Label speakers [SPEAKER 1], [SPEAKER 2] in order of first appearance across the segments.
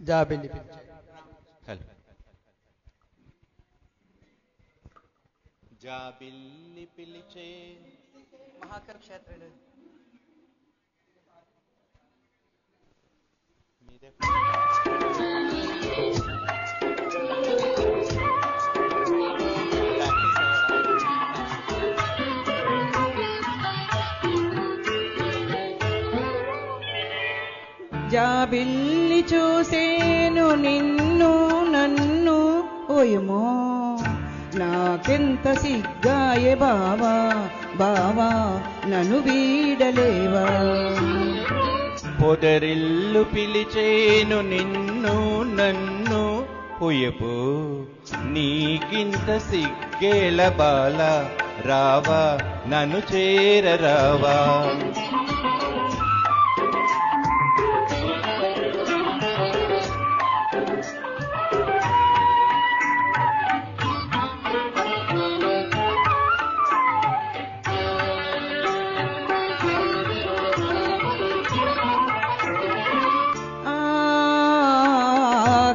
[SPEAKER 1] జాబిల్లి పిలిచే.
[SPEAKER 2] జాబిల్లి పిలిచే
[SPEAKER 1] మహాకర క్షేత్రుడు
[SPEAKER 3] జాబిల్లి చూసేను నిన్ను నన్ను ఓయమో నాకెంత సిగ్గాయే బావా బావా నన్ను వీడలేవా.
[SPEAKER 2] పొదరిల్లు పిలిచేను నిన్ను నన్ను పుయపు నీకింత సిగ్గేల బాల రావా నన్ను చేరరావా.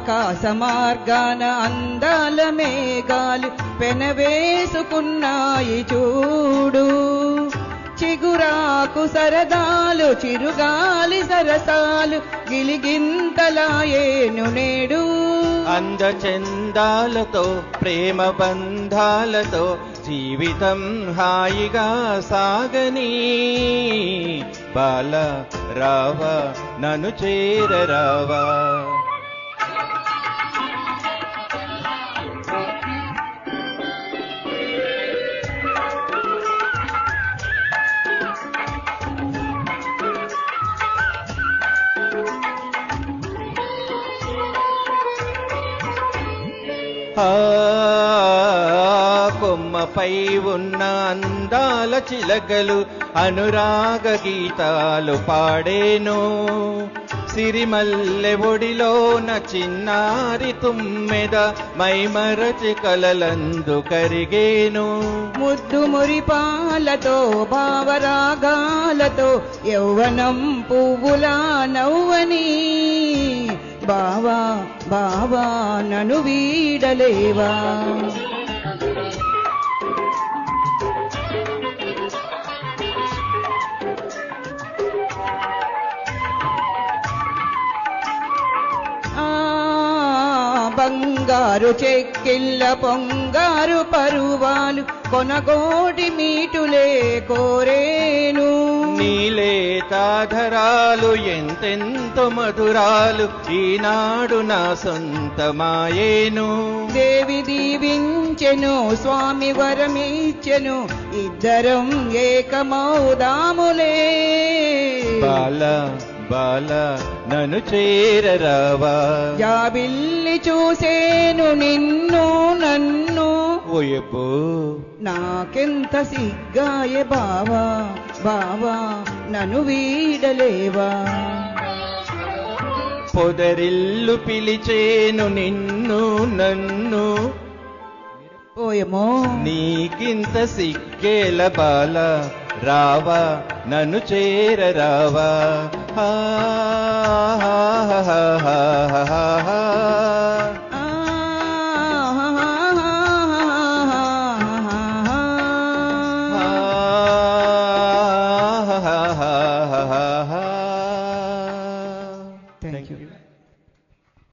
[SPEAKER 3] ఆకాశమార్గాన అందాల మేఘాలు పెనవేసుకున్నాయి చూడు, చిగురాకు సరదాలు చిరుగాలి సరసాలు గిలిగింతలాయేను నేడు.
[SPEAKER 2] అందచందాలతో ప్రేమ బంధాలతో జీవితం హాయిగా సాగని బాల రావా నన్ను చేరరావా. కొమ్మపై ఉన్న అందాల చిలకలు అనురాగ గీతాలు పాడేను, సిరిమల్లె ఒడిలోన చిన్నారి తుమ్మెద మైమరచి కలలందు కరిగేను.
[SPEAKER 3] ముద్దు మురిపాలతో భావరాగాలతో యౌవనం పువ్వులా నవ్వని బావా బావా నన్ను వీడలేవా. బంగారు చెక్కిళ్ళ పొంగారు పరువాలు కొనగోటి మీటులే కోరేను,
[SPEAKER 2] నీలేతాధరాలు ఎంతెంతో మధురాలు ఈనాడు నా సొంతమాయేను.
[SPEAKER 3] దేవి దీవించెను స్వామి వరమిచ్చెను ఇద్దరం ఏకమౌదాములే.
[SPEAKER 2] బాల బాల నన్ను చేరరావా.
[SPEAKER 3] జాబిల్లి చూసేను నిన్ను నన్ను
[SPEAKER 2] ఓయబ్బో
[SPEAKER 3] నాకెంత సిగ్గాయే బావా బావా నన్ను వీడలేవా.
[SPEAKER 2] పొదరిల్లు పిలిచేను నిన్ను నన్ను
[SPEAKER 3] ఓయమో
[SPEAKER 2] నీకింత సిగ్గేల బాల రావా నన్ను చేరరావా.